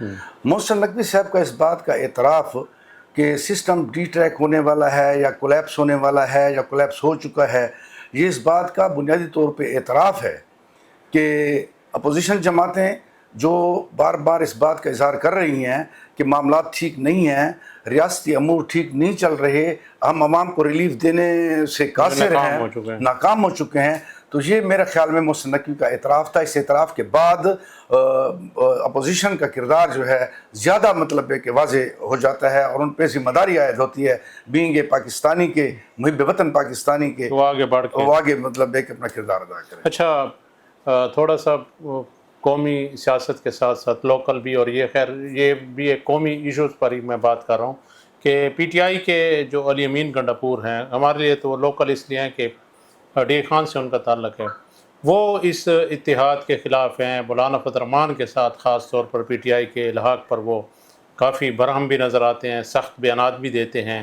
محسن نقوی صاحب کا اس بات کا اعتراف کہ سسٹم ڈی ٹریک ہونے والا ہے یا کولیپس ہونے والا ہے یا کولیپس ہو چکا ہے، یہ اس بات کا بنیادی طور پہ اعتراف ہے کہ اپوزیشن جماعتیں جو بار بار اس بات کا اظہار کر رہی ہیں کہ معاملات ٹھیک نہیں ہیں، ریاستی امور ٹھیک نہیں چل رہے، ہم عوام کو ریلیف دینے سے قاصر ہیں، ناکام ہو چکے ہیں، تو یہ میرے خیال میں محسن نقوی کا اعتراف تھا۔ اس اعتراف کے بعد اپوزیشن کا کردار جو ہے زیادہ مطلب ہے کہ واضح ہو جاتا ہے اور ان پہ ذمہ داری عائد ہوتی ہے، بینگ اے پاکستانی کے، محب وطن پاکستانی کے، وہ آگے بڑھ کے وہ آگے مطلب ہے کہ اپنا کردار ادا کریں۔ اچھا، تھوڑا سا قومی سیاست کے ساتھ ساتھ لوکل بھی، اور یہ خیر یہ بھی ایک قومی ایشوز پر ہی میں بات کر رہا ہوں کہ پی ٹی آئی کے جو علی امین گنڈاپور ہیں، ہمارے لیے تو وہ لوکل اس لیے ہیں کہ ڈی خان سے ان کا تعلق ہے، وہ اس اتحاد کے خلاف ہیں، مولانا فضل الرحمان کے ساتھ خاص طور پر پی ٹی آئی کے الحاق پر وہ کافی برہم بھی نظر آتے ہیں، سخت بیانات بھی دیتے ہیں،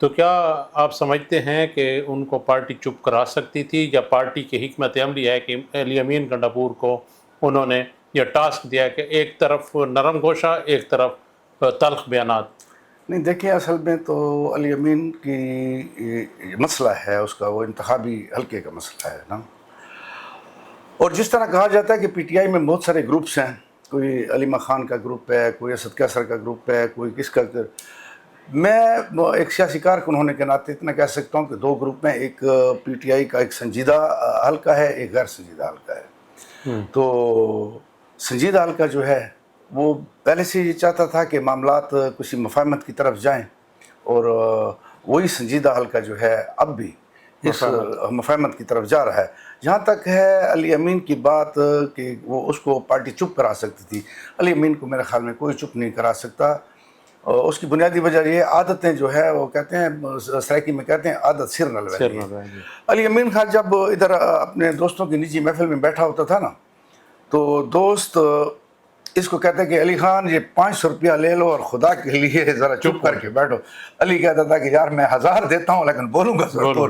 تو کیا آپ سمجھتے ہیں کہ ان کو پارٹی چپ کرا سکتی تھی، یا پارٹی کی حکمت عملی ہے کہ علی امین گنڈاپور کو انہوں نے یہ ٹاسک دیا کہ ایک طرف نرم گوشہ، ایک طرف تلخ بیانات؟ نہیں دیکھیں، اصل میں تو علی امین کی مسئلہ ہے اس کا، وہ انتخابی حلقے کا مسئلہ ہے نا، اور جس طرح کہا جاتا ہے کہ پی ٹی آئی میں بہت سارے گروپس ہیں، کوئی علیمہ خان کا گروپ ہے، کوئی اسد کیسر کا گروپ ہے، کوئی کس کا، میں ایک سیاسی کارکن ہونے کے ناطے اتنا کہہ سکتا ہوں کہ دو گروپ میں، ایک پی ٹی آئی کا ایک سنجیدہ حلقہ ہے، ایک غیر سنجیدہ حلقہ ہے۔ تو سنجیدہ حلقہ جو ہے وہ پہلے سے یہ چاہتا تھا کہ معاملات کسی مفاہمت کی طرف جائیں، اور وہی سنجیدہ حلقہ جو ہے اب بھی اس مفاہمت کی طرف جا رہا ہے۔ جہاں تک ہے علی امین کی بات کہ وہ اس کو پارٹی چپ کرا سکتی تھی، علی امین کو میرے خیال میں کوئی چپ نہیں کرا سکتا، اس کی بنیادی وجہ یہ عادتیں جو ہے، وہ کہتے ہیں سرائکی میں کہتے ہیں عادت سر نہ لگی۔ علی امین خان جب ادھر اپنے دوستوں کی نجی محفل میں بیٹھا ہوتا تھا نا، تو دوست اس کو کہتے ہیں کہ علی خان یہ 500 روپیہ لے لو اور خدا کے لیے ذرا چپ کر کے بیٹھو۔ علی کہتا تھا کہ یار میں 1000 دیتا ہوں لیکن بولوں گا ضرور۔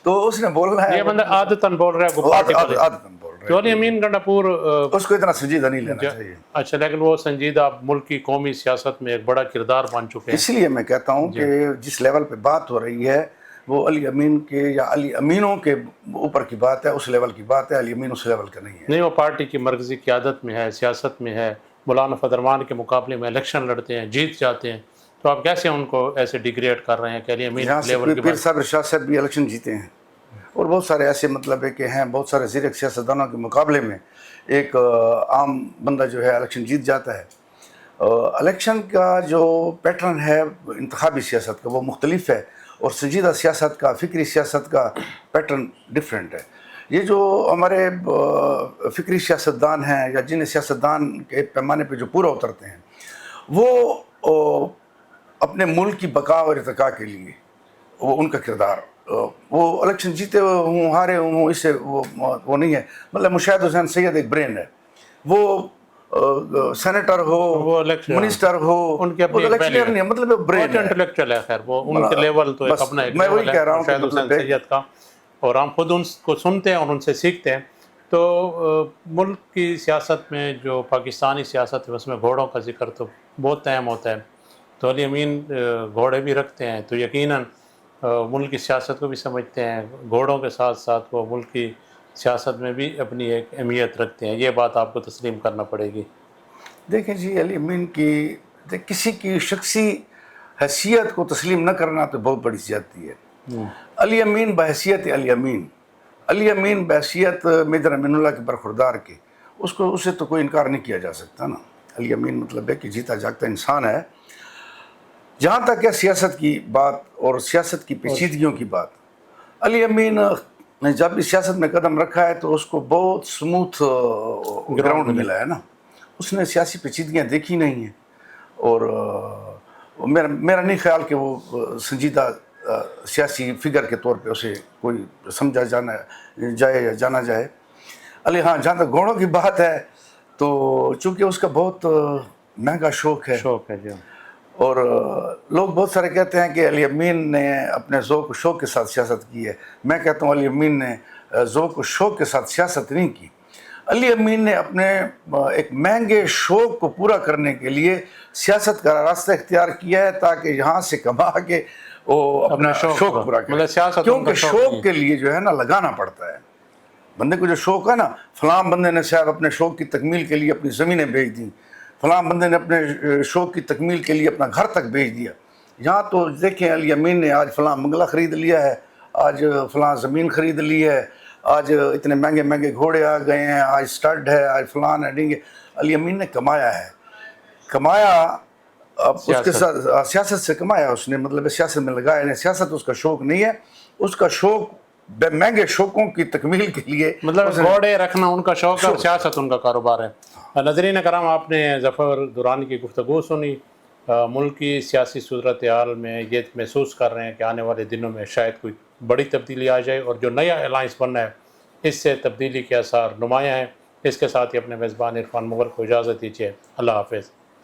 تو اس نے بولنا ہے، یہ بندہ عادتاً بول رہا ہے، عادتاً بول رہا ہے، تو علی امین گنڈاپور اس کو اتنا سنجیدہ نہیں لینا چاہیے۔ اچھا، لیکن وہ سنجیدہ ملک کی قومی سیاست میں ایک بڑا کردار بن چکے ہیں۔ اس لیے میں کہتا ہوں کہ جس لیول پہ بات ہو رہی ہے وہ علی امین کے یا علی امینوں کے اوپر کی بات ہے، اس لیول کی بات ہے، علی امین اس لیول کا نہیں ہے۔ نہیں، وہ پارٹی کی مرکزی قیادت میں ہے، سیاست میں ہے، مولانا فضل الرحمان کے مقابلے میں الیکشن لڑتے ہیں، جیت جاتے ہیں، تو آپ کیسے ان کو ایسے ڈیگریڈ کر رہے ہیں کہ علی امین لیول کی پیر بات؟ صاحب ارشاد صاحب بھی الیکشن جیتے ہیں، اور بہت سارے ایسے مطلب ہے کہ ہیں، بہت سارے زیر سیاستدانوں کے مقابلے میں ایک عام بندہ جو ہے الیکشن جیت جاتا ہے۔ الیکشن کا جو پیٹرن ہے انتخابی سیاست کا وہ مختلف ہے، اور سنجیدہ سیاست کا، فکری سیاست کا پیٹرن ڈیفرنٹ ہے۔ یہ جو ہمارے فکری سیاستدان ہیں یا جن سیاستدان کے پیمانے پہ جو پورا اترتے ہیں، وہ اپنے ملک کی بقا اور ارتقاء کے لیے وہ ان کا کردار، وہ الیکشن جیتے ہوں ہارے ہوں، اس سے وہ نہیں ہے۔ مطلب مشاہد حسین سید ایک برین ہے، وہ سینیٹر ہو، منسٹر ہو، ان کے اپنی الیکشنر نہیں ہے، مطلب برین ہے، انٹلیکچوئل ہے، خیر وہ ان کے لیول تو ایک اپنا ایک میں وہی کہہ رہا ہوں مشاہد حسین سید کا، اور ہم خود ان کو سنتے ہیں اور ان سے سیکھتے ہیں۔ تو ملک کی سیاست میں جو پاکستانی سیاست ہے اس میں گھوڑوں کا ذکر تو بہت اہم ہوتا ہے، تو علی امین گھوڑے بھی رکھتے ہیں، تو یقیناً ملک کی سیاست کو بھی سمجھتے ہیں، گھوڑوں کے ساتھ ساتھ وہ ملک کی سیاست میں بھی اپنی ایک اہمیت رکھتے ہیں، یہ بات آپ کو تسلیم کرنا پڑے گی۔ دیکھیں جی، علی امین کی کسی کی شخصی حیثیت کو تسلیم نہ کرنا تو بہت بڑی زیادتی ہے۔ علی امین بحیثیت علی امین بحیثیت میجر امین اللہ کے برخوردار کے، اسے تو کوئی انکار نہیں کیا جا سکتا نا۔ علی امین مطلب ہے کہ جیتا جاگتا انسان ہے۔ جہاں تک ہے سیاست کی بات اور سیاست کی پیچیدگیوں کی بات، علی امین نے جب اس سیاست میں قدم رکھا ہے تو اس کو بہت سموتھ گراؤنڈ ملا ہے نا، اس نے سیاسی پیچیدگیاں دیکھی نہیں ہیں، اور میرا نہیں خیال کہ وہ سنجیدہ سیاسی فگر کے طور پہ اسے کوئی سمجھا جائے یا جانا جائے۔ علی ہاں، جہاں تک گھوڑوں کی بات ہے تو چونکہ اس کا بہت مہنگا شوق ہے، جی، اور لوگ بہت سارے کہتے ہیں کہ علی امین نے اپنے ذوق و شوق کے ساتھ سیاست کی ہے۔ میں کہتا ہوں علی امین نے ذوق و شوق کے ساتھ سیاست نہیں کی، علی امین نے اپنے ایک مہنگے شوق کو پورا کرنے کے لیے سیاست کا راستہ اختیار کیا ہے تاکہ یہاں سے کما کے وہ اپنا شوق پورا کرے. مطلب سیاست کیونکہ شوق کے لیے جو ہے نا لگانا پڑتا ہے. بندے کو جو شوق ہے نا، فلاں بندے نے صاحب اپنے شوق کی تکمیل کے لیے اپنی زمینیں بیچ دیں، فلاں بندے نے اپنے شوق کی تکمیل کے لیے اپنا گھر تک بیچ دیا. یہاں تو دیکھیں علی امین نے آج فلاں بنگلہ خرید لیا ہے، آج فلاں زمین خرید لی ہے، آج اتنے مہنگے مہنگے گھوڑے آ گئے ہیں، آج سٹڈ ہے، آج فلان ہے ڈینگے. علی امین نے کمایا ہے، کمایا اب اس کے ساتھ سیاست سے کمایا اس نے، مطلب سیاست میں لگایا نہیں. سیاست اس کا شوق نہیں ہے، اس کا شوق مہنگے شوقوں کی تکمیل کے لیے، مطلب گھوڑے رکھنا ان کا شوق ہے اور سیاست ان کا کاروبار ہے. ناظرین کرام، آپ نے ظفر درانی کی گفتگو سنی. ملک کی سیاسی صورتحال میں یہ محسوس کر رہے ہیں کہ آنے والے دنوں میں شاید کوئی بڑی تبدیلی آ جائے اور جو نیا الائنس بننا ہے اس سے تبدیلی کے آثار نمایاں ہیں. اس کے ساتھ ہی اپنے میزبان عرفان مغل کو اجازت دیجیے. اللہ حافظ.